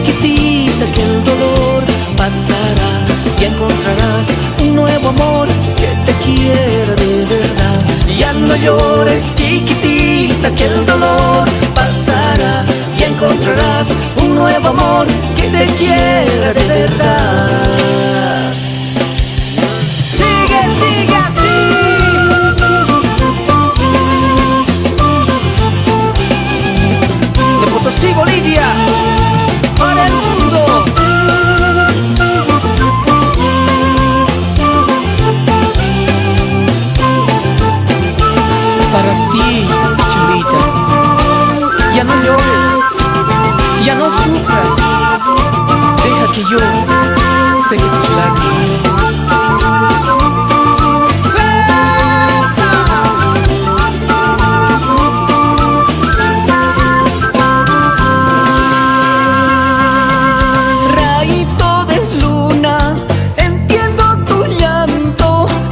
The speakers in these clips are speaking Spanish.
chiquitita, que el dolor pasará y encontrarás un nuevo amor que te quiera de verdad. Ya no llores, chiquitita, que el dolor pasará y encontrarás un nuevo amor que te quiera de verdad. Sigue, sigue así. De Potosí, Bolivia, para el mundo. Para ti, chavita, ya no llores, ya no sufras, deja que yo seque tus lágrimas. Rayito de luna, entiendo tu llanto,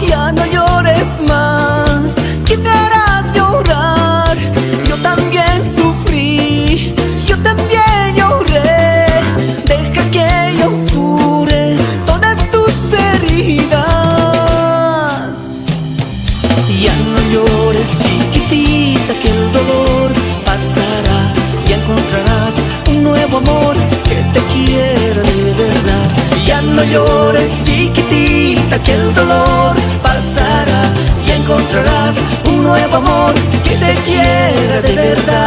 ya no llores más. ¿Qué me harás llorar? Yo también sufrí, yo también lloré. Deja que yo cure todas tus heridas. Ya no llores, chiquitita, que el dolor pasará y encontrarás un nuevo amor que te quiera de verdad. Ya no llores, chiquitita, que el dolor pasará y encontrarás un nuevo amor que te quiera de verdad.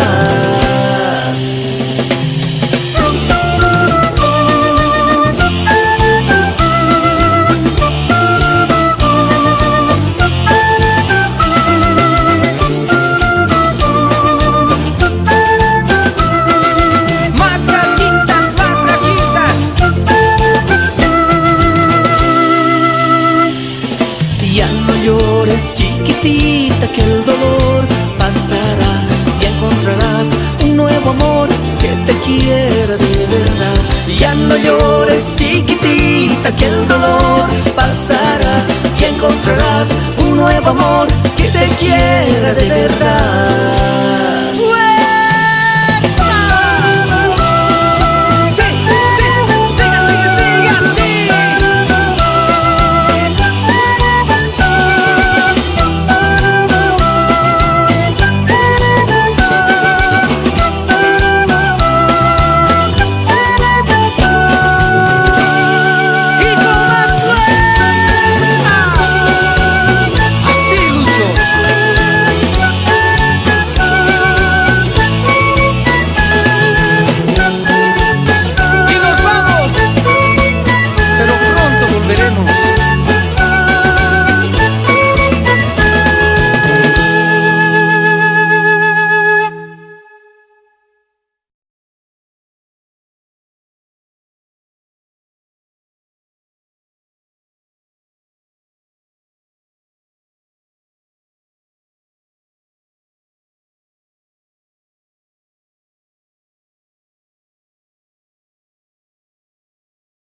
Matraquitas, matraquitas. Ya no llores, chiquitita, que el dolor pasará y encontrarás un nuevo amor que te quiera de verdad. Ya no llores, chiquitita, que el dolor pasará y encontrarás un nuevo amor que te quiera de verdad.